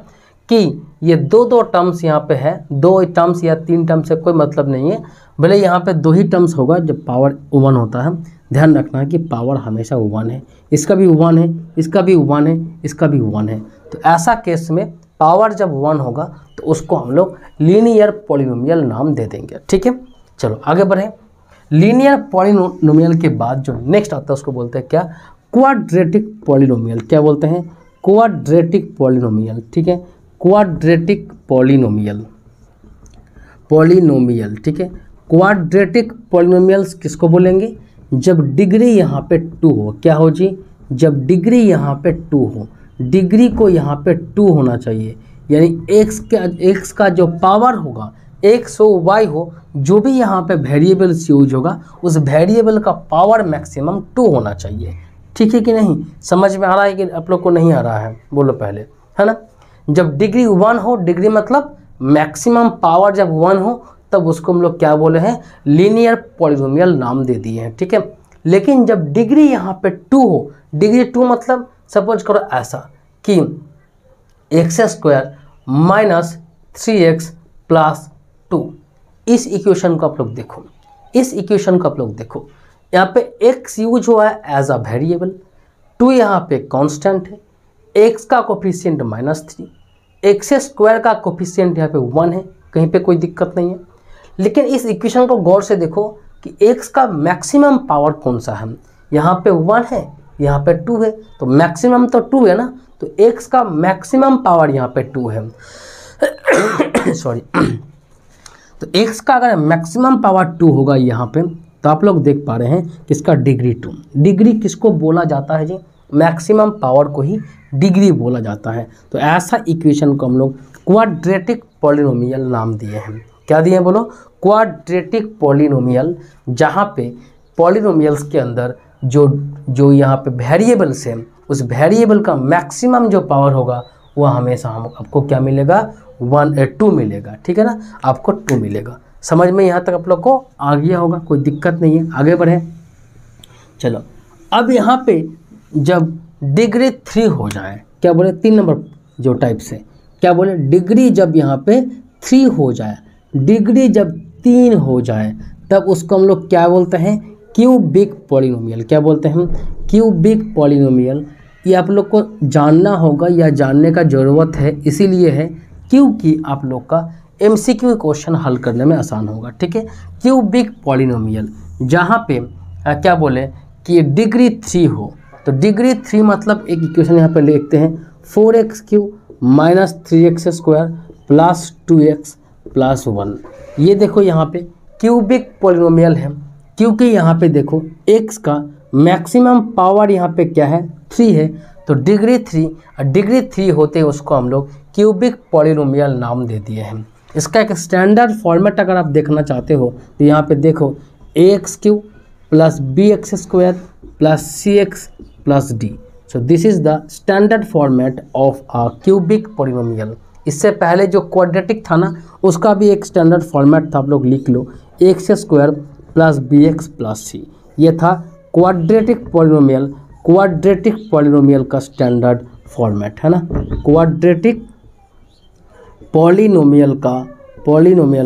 कि ये दो टर्म्स यहाँ पे है, 2 टर्म्स या 3 टर्म्स से कोई मतलब नहीं है। भले यहाँ पे 2 ही टर्म्स होगा जब पावर 1 होता है। ध्यान रखना है कि पावर हमेशा 1 है, इसका भी 1 है, इसका भी 1 है, इसका भी 1 है। तो ऐसा केस में पावर जब 1 होगा तो उसको हम लोग लीनियर पॉलिनोमियल नाम दे देंगे। ठीक है, चलो आगे बढ़ें। लीनियर पॉलिनोमियल के बाद जो नेक्स्ट आता है उसको बोलते हैं क्या, क्वाड्रेटिक पॉलिनोमियल। क्या बोलते हैं, क्वाड्रेटिक पॉलिनोमियल। ठीक है, क्वाड्रेटिक पॉलिनोमियल, ठीक है। क्वाड्रेटिक पॉलिनोमियल्स किसको बोलेंगे, जब डिग्री यहाँ पे 2 हो। क्या हो जी, जब डिग्री यहाँ पे 2 हो, डिग्री को यहाँ पे 2 होना चाहिए, यानी x का जो पावर होगा, x हो y हो, जो भी यहाँ पे वेरिएबल्स यूज होगा, उस वेरिएबल का पावर मैक्सिमम 2 होना चाहिए। ठीक है कि नहीं, समझ में आ रहा है कि आप लोग को नहीं आ रहा है, बोलो पहले, है ना। जब डिग्री 1 हो, डिग्री मतलब मैक्सिमम पावर जब 1 हो, तब उसको हम लोग क्या बोले हैं, लीनियर पॉलिनोमियल नाम दे दिए हैं। ठीक है, लेकिन जब डिग्री यहाँ पे 2 हो, डिग्री 2 मतलब सपोज करो ऐसा कि x² - 3x + 2। इस इक्वेशन को आप लोग देखो, इस इक्वेशन को आप लोग देखो, यहाँ पे x यूज हुआ है एज अ वेरिएबल, 2 यहाँ पे कांस्टेंट है, x का कोफिशिएंट -3, x² का कोफिशिएंट यहाँ पे 1 है, कहीं पे कोई दिक्कत नहीं है। लेकिन इस इक्वेशन को गौर से देखो कि x का मैक्सिमम पावर कौन सा है, यहाँ पे 1 है, यहाँ पे 2 है, तो मैक्सिमम तो 2 है ना, तो x का मैक्सिमम पावर यहाँ पे 2 है सॉरी। तो x का अगर मैक्सिमम पावर 2 होगा यहाँ पे, तो आप लोग देख पा रहे हैं कि इसका डिग्री 2। डिग्री किसको बोला जाता है जी, मैक्सिमम पावर को ही डिग्री बोला जाता है। तो ऐसा इक्वेशन को हम लोग क्वाड्रेटिक पॉलिनोमियल नाम दिए हैं। क्या दिए हैं, बोलो, क्वाड्रेटिक पॉलिनोमियल, जहाँ पे पॉलिनोमियल्स के अंदर जो यहाँ पे वेरिएबल्स हैं, उस वेरिएबल का मैक्सिमम जो पावर होगा वह हमेशा आपको क्या मिलेगा, 2 मिलेगा। ठीक है ना, आपको 2 मिलेगा। समझ में यहाँ तक आप लोग को आ गया होगा, कोई दिक्कत नहीं है। आगे बढ़े, चलो। अब यहाँ पे जब डिग्री 3 हो जाए, क्या बोले, 3 नंबर जो टाइप से, क्या बोले, डिग्री जब यहाँ पे 3 हो जाए, डिग्री जब 3 हो जाए, तब उसको हम लोग क्या बोलते हैं, क्यूबिक पॉलिनोमियल। क्या बोलते हैं, क्यूबिक पॉलिनोमियल। ये आप लोग को जानना होगा या जानने का ज़रूरत है, इसीलिए है क्योंकि आप लोग का MCQ क्वेश्चन हल करने में आसान होगा। ठीक है, क्यूबिक पॉलिनोमियल, जहाँ पे क्या बोले कि डिग्री 3 हो, तो डिग्री 3 मतलब एक इक्वेशन यहाँ पे लिखते हैं, 4x³ - 3x² + 2x + 1। ये देखो यहाँ पे क्यूबिक पॉलिनोमियल है, क्योंकि यहाँ पे देखो x का मैक्सिमम पावर यहाँ पे क्या है, 3 है। तो डिग्री 3 होते उसको हम लोग क्यूबिक पॉलिनोमियल नाम दे दिए हैं। इसका एक स्टैंडर्ड फॉर्मेट अगर आप देखना चाहते हो तो यहाँ पे देखो ax³ plus bx² plus cx plus d। So this is the standard format of a cubic polynomial. इससे पहले जो क्वाड्रेटिक था ना, उसका भी एक स्टैंडर्ड फॉर्मेट था, आप लोग लिख लो ax² plus bx plus c। ये था क्वाड्रेटिक पॉलिनोमियल का स्टैंडर्ड फॉर्मेट, है ना। क्वाड्रेटिक पॉलिनोमियल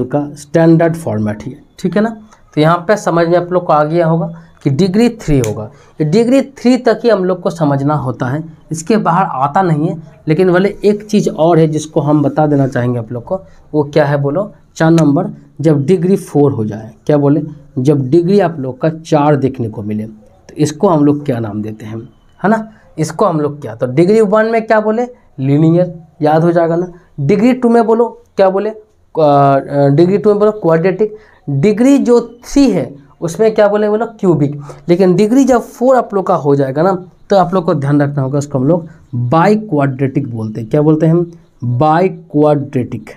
का स्टैंडर्ड फॉर्मेट ही है, ठीक है ना। तो यहाँ पे समझ में आप लोग को आ गया होगा कि डिग्री 3 होगा। ये डिग्री 3 तक ही हम लोग को समझना होता है, इसके बाहर आता नहीं है। लेकिन वाले एक चीज़ और है जिसको हम बता देना चाहेंगे आप लोग को, वो क्या है बोलो? 4 नंबर जब डिग्री 4 हो जाए, क्या बोले? जब डिग्री आप लोग का 4 देखने को मिले तो इसको हम लोग क्या नाम देते हैं, है ना। इसको हम लोग क्या, तो डिग्री 1 में क्या बोले? लीनियर, याद हो जाएगा ना। डिग्री 2 में बोलो क्या बोले? डिग्री 2 में बोलो क्वाड्रेटिक। डिग्री जो 3 है उसमें क्या बोले? बोलो क्यूबिक। लेकिन डिग्री जब 4 आप लोग का हो जाएगा ना, तो आप लोग को ध्यान रखना होगा, उसको हम लोग बाई क्वाड्रेटिक बोलते हैं। क्या बोलते हैं हम? बाई क्वाड्रेटिक,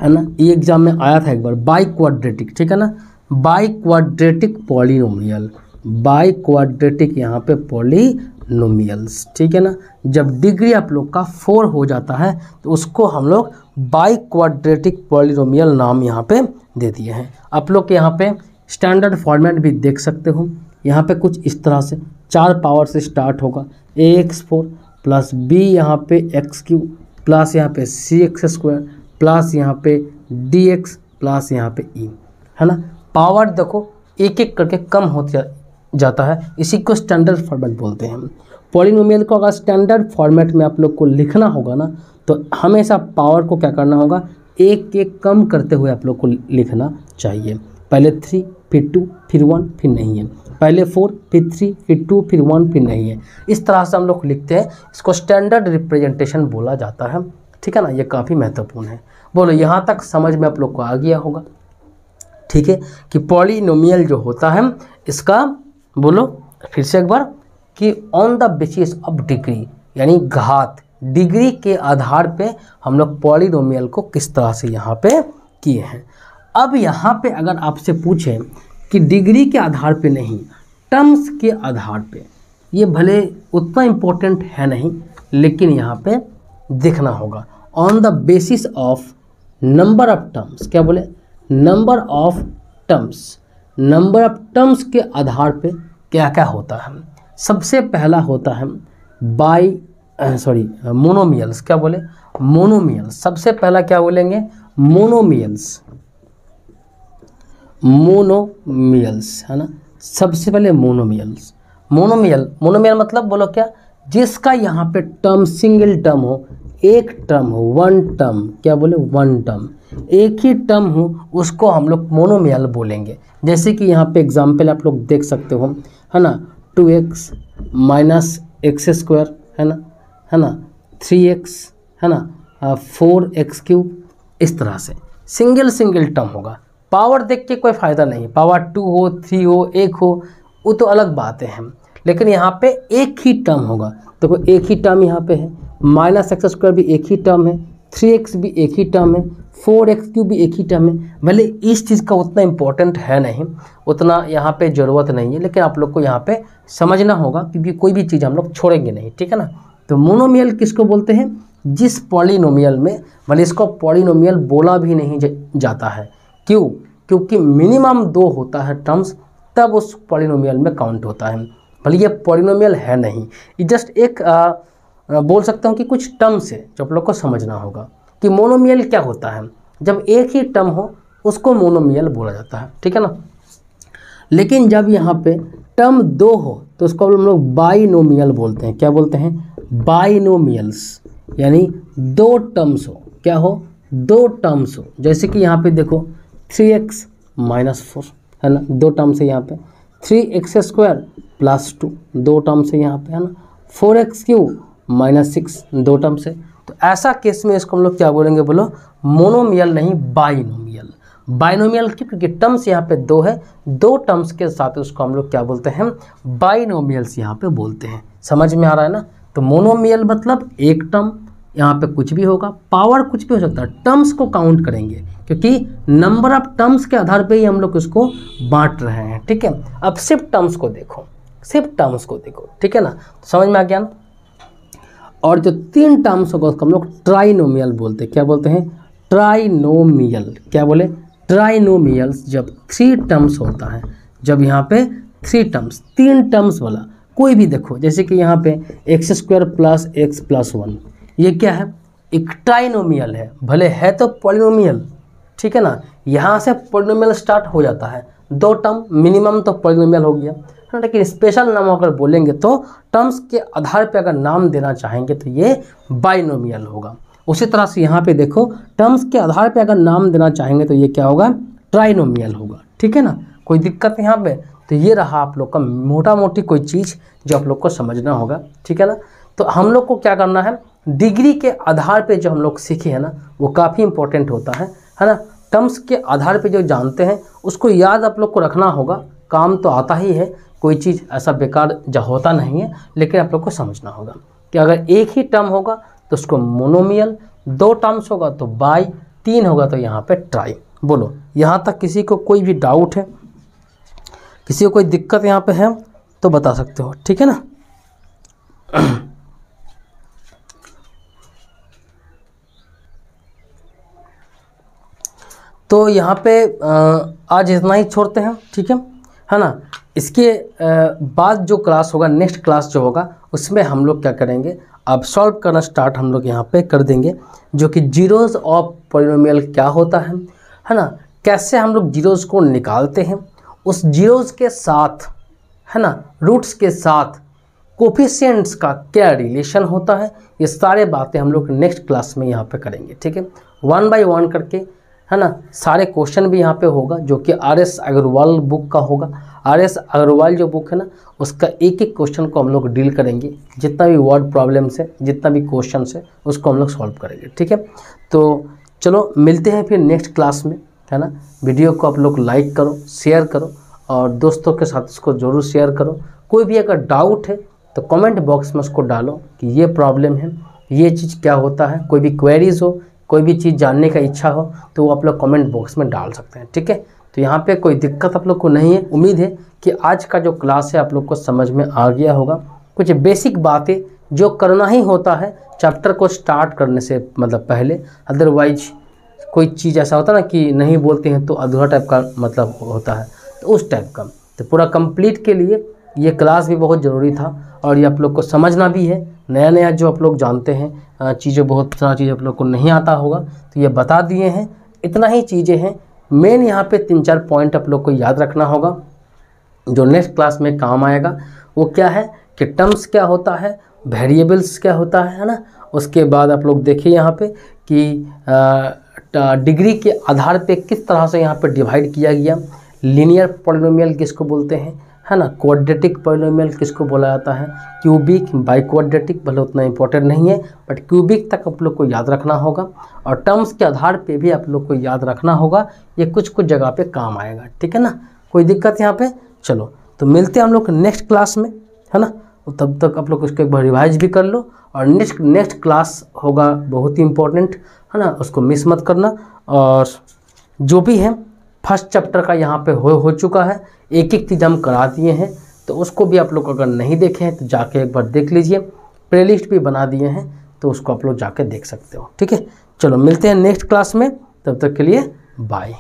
है ना। ये एग्जाम में आया था एक बार, बाई क्वाड्रेटिक, ठीक है ना। By quadratic polynomial, by quadratic यहाँ पे पॉलिनोमियल्स, ठीक है ना। जब डिग्री आप लोग का 4 हो जाता है तो उसको हम लोग बाई क्वाड्रेटिक पॉलिनोमियल नाम यहाँ पे दे दिए हैं। आप लोग के यहाँ पे स्टैंडर्ड फॉर्मेट भी देख सकते हो। यहाँ पे कुछ इस तरह से 4 पावर से स्टार्ट होगा, ax4 प्लस b यहाँ पे x³ प्लस यहाँ पे cx² प्लस यहाँ पे dx प्लस यहाँ पे e, है ना। पावर देखो एक एक करके कम होता जाता है, इसी को स्टैंडर्ड फॉर्मेट बोलते हैं। पॉलिनोमियल को अगर स्टैंडर्ड फॉर्मेट में आप लोग को लिखना होगा ना, तो हमेशा पावर को क्या करना होगा? एक एक कम करते हुए आप लोग को लिखना चाहिए। पहले 3 फिर 2 फिर 1 फिर नहीं है, पहले 4 फिर 3 फिर 2 फिर 1 फिर नहीं है। इस तरह से हम लोग लिखते हैं, इसको स्टैंडर्ड रिप्रेजेंटेशन बोला जाता है, ठीक है ना। ये काफ़ी महत्वपूर्ण है। बोलो यहाँ तक समझ में आप लोग को आ गया होगा, ठीक है, कि पॉलिनोमियल जो होता है इसका, बोलो फिर से एक बार, कि on the basis of degree, यानी घात, डिग्री के आधार पे हम लोग पॉलिनोमियल को किस तरह से यहाँ पे किए हैं। अब यहाँ पे अगर आपसे पूछें कि डिग्री के आधार पे नहीं, टर्म्स के आधार पे, ये भले उतना इम्पोर्टेंट है नहीं, लेकिन यहाँ पे देखना होगा। On the basis of number of terms, क्या बोले? Number of terms, number of terms के आधार पे क्या क्या होता है? सबसे पहला होता है मोनोमियल्स, क्या बोले? मोनोमियल्स। सबसे पहला क्या बोलेंगे? मोनोमियल्स, मोनोमियल्स, है ना। सबसे पहले मोनोमियल्स। मोनोमियल मतलब बोलो क्या? जिसका यहाँ पे टर्म सिंगल टर्म हो, एक टर्म हो, वन टर्म, क्या बोले? वन टर्म, एक ही टर्म हो, उसको हम लोग मोनोमियल बोलेंगे। जैसे कि यहाँ पे एग्जाम्पल आप लोग देख सकते हो, है ना। 2x माइनस x², है ना, 3x, है ना, 4x³, इस तरह से सिंगल टर्म होगा। पावर देख के कोई फ़ायदा नहीं, पावर 2 हो, 3 हो, 1 हो, वो तो अलग बातें हैं। लेकिन यहाँ पे एक ही टर्म होगा, तो कोई एक ही टर्म यहाँ पे है, माइनस x² भी एक ही टर्म है, 3x भी एक ही टर्म है, 4x³ भी एक ही टर्म है। भले इस चीज़ का उतना इम्पोर्टेंट है नहीं, उतना यहाँ पे ज़रूरत नहीं है, लेकिन आप लोग को यहाँ पे समझना होगा, क्योंकि कोई भी चीज़ हम लोग छोड़ेंगे नहीं, ठीक है ना। तो मोनोमियल किसको बोलते हैं? जिस पॉलिनोमियल में, भले इसको पॉलिनोमियल बोला भी नहीं जाता है, क्यों? क्योंकि मिनिमम 2 होता है टर्म्स, तब उस पॉलिनोमियल में काउंट होता है। भले ये पॉलिनोमियल है नहीं, ये जस्ट एक बोल सकता हूँ कि कुछ टर्म्स है जो आप लोग को समझना होगा कि मोनोमियल क्या होता है। जब एक ही टर्म हो उसको मोनोमियल बोला जाता है, ठीक है ना। लेकिन जब यहाँ पे टर्म 2 हो तो उसको हम लोग बाइनोमियल बोलते हैं। क्या बोलते हैं? बाइनोमियल्स, यानी 2 टर्म्स हो। क्या हो? 2 टर्म्स हो। जैसे कि यहाँ पे देखो 3x माइनस 4, है ना, 2 टर्म्स है यहाँ पे, 3x² प्लस 2, 2 टर्म्स है यहाँ पे, है ना, 4x³ माइनस 6, 2 टर्म्स है। तो ऐसा केस में इसको हम लोग क्या बोलेंगे? बोलो मोनोमियल नहीं, बाइनोमियल। बाइनोमियल क्यों? क्योंकि टर्म्स यहाँ पे 2 है, 2 टर्म्स के साथ उसको हम लोग क्या बोलते हैं? बाइनोमियल्स यहाँ पे बोलते हैं। समझ में आ रहा है ना। तो मोनोमियल मतलब एक टर्म, यहाँ पे कुछ भी होगा, पावर कुछ भी हो सकता है, टर्म्स को काउंट करेंगे क्योंकि नंबर ऑफ टर्म्स के आधार पे ही हम लोग इसको बांट रहे हैं, ठीक है। अब सिर्फ टर्म्स को देखो, सिर्फ टर्म्स को देखो, ठीक है ना, तो समझ में आ गया ना। और जो 3 टर्म्स होगा उसको हम लोग ट्राइनोमियल बोलते हैं। क्या बोलते हैं? ट्राइनोमियल। क्या बोले? ट्राइनोमियल्स जब 3 टर्म्स होता है, जब यहाँ पे 3 टर्म्स, 3 टर्म्स वाला कोई भी देखो, जैसे कि यहाँ पे x² + x + 1, ये क्या है? एक ट्राइनोमियल है, भले है तो पॉलिनोमियल, ठीक है ना। यहाँ से पॉलिनोमियल स्टार्ट हो जाता है, 2 टर्म मिनिमम तो पॉलिनोमियल हो गया, लेकिन स्पेशल नाम अगर बोलेंगे तो टर्म्स के आधार पे अगर नाम देना चाहेंगे तो ये बाइनोमियल होगा। उसी तरह से यहाँ पे देखो, टर्म्स के आधार पे अगर नाम देना चाहेंगे तो ये क्या होगा? ट्राइनोमियल होगा, ठीक है ना। कोई दिक्कत यहाँ पे? तो ये रहा आप लोग का मोटा मोटी कोई चीज़ जो आप लोग को समझना होगा, ठीक है ना। तो हम लोग को क्या करना है, डिग्री के आधार पे जो हम लोग सीखे हैं ना वो काफ़ी इंपॉर्टेंट होता है ना। टर्म्स के आधार पे जो जानते हैं उसको याद आप लोग को रखना होगा, काम तो आता ही है, कोई चीज़ ऐसा बेकार जो होता नहीं है, लेकिन आप लोग को समझना होगा कि अगर एक ही टर्म होगा तो उसको मोनोमियल, 2 टर्म्स होगा तो बाई, 3 होगा तो यहाँ पे ट्राई। बोलो यहाँ तक किसी को कोई भी डाउट है, किसी को कोई दिक्कत यहाँ पे है तो बता सकते हो, ठीक है ना। तो यहाँ पे आज इतना ही छोड़ते हैं, ठीक है ना। इसके बाद जो क्लास होगा, नेक्स्ट क्लास जो होगा उसमें हम लोग क्या करेंगे, अब सॉल्व करना स्टार्ट हम लोग यहाँ पे कर देंगे, जो कि जीरोज़ ऑफ पॉलिनोमियल क्या होता है ना, कैसे हम लोग जीरोज़ को निकालते हैं, उस जीरोज़ के साथ, है ना, रूट्स के साथ कोफिशिएंट्स का क्या रिलेशन होता है, ये सारे बातें हम लोग नेक्स्ट क्लास में यहाँ पे करेंगे, ठीक है। 1 बाय 1 करके, है ना, सारे क्वेश्चन भी यहाँ पे होगा जो कि RS अग्रवाल बुक का होगा। RS अग्रवाल जो बुक है ना उसका एक एक क्वेश्चन को हम लोग डील करेंगे, जितना भी वर्ड प्रॉब्लम्स है, जितना भी क्वेश्चन है उसको हम लोग सॉल्व करेंगे, ठीक है। तो चलो मिलते हैं फिर नेक्स्ट क्लास में, है ना। वीडियो को आप लोग लाइक करो, शेयर करो और दोस्तों के साथ इसको ज़रूर शेयर करो। कोई भी अगर डाउट है तो कमेंट बॉक्स में उसको डालो कि ये प्रॉब्लम है, ये चीज़ क्या होता है। कोई भी क्वेरीज हो, कोई भी चीज़ जानने का इच्छा हो तो वो आप लोग कमेंट बॉक्स में डाल सकते हैं, ठीक है। तो यहाँ पे कोई दिक्कत आप लोग को नहीं है। उम्मीद है कि आज का जो क्लास है आप लोग को समझ में आ गया होगा। कुछ बेसिक बातें जो करना ही होता है चैप्टर को स्टार्ट करने से मतलब पहले, अदरवाइज कोई चीज़ ऐसा होता है ना कि नहीं बोलते हैं तो अधूरा टाइप का मतलब होता है, तो उस टाइप का। तो पूरा कंप्लीट के लिए ये क्लास भी बहुत ज़रूरी था और ये आप लोग को समझना भी है। नया नया जो आप लोग जानते हैं चीज़ें, बहुत सारा चीज़ आप लोग को नहीं आता होगा तो ये बता दिए हैं। इतना ही चीज़ें हैं, मेन यहाँ पे 3-4 पॉइंट आप लोग को याद रखना होगा जो नेक्स्ट क्लास में काम आएगा। वो क्या है कि टर्म्स क्या होता है, वेरिएबल्स क्या होता है ना। उसके बाद आप लोग देखिए यहाँ पे कि डिग्री के आधार पे किस तरह से यहाँ पे डिवाइड किया गया। लीनियर पॉलिनोमियल किसको बोलते हैं, है ना, क्वाड्रेटिक पॉलिनोमियल किसको बोला जाता है, क्यूबिक, बाई क्वाड्रेटिक, भले उतना इंपॉर्टेंट नहीं है बट क्यूबिक तक आप लोग को याद रखना होगा। और टर्म्स के आधार पे भी आप लोग को याद रखना होगा, ये कुछ कुछ जगह पे काम आएगा, ठीक है ना। कोई दिक्कत यहाँ पे? चलो तो मिलते हैं हम लोग नेक्स्ट क्लास में, है ना। तब तक आप लोग उसको एक बार रिवाइज भी कर लो और नेक्स्ट क्लास होगा बहुत ही इंपॉर्टेंट, है ना, उसको मिस मत करना। और जो भी है फर्स्ट चैप्टर का यहाँ पे हो चुका है, एक एक चीज़ हम करा दिए हैं, तो उसको भी आप लोग अगर नहीं देखे हैं तो जाके एक बार देख लीजिए। प्लेलिस्ट भी बना दिए हैं तो उसको आप लोग जाके देख सकते हो, ठीक है। चलो मिलते हैं नेक्स्ट क्लास में, तब तक के लिए बाय।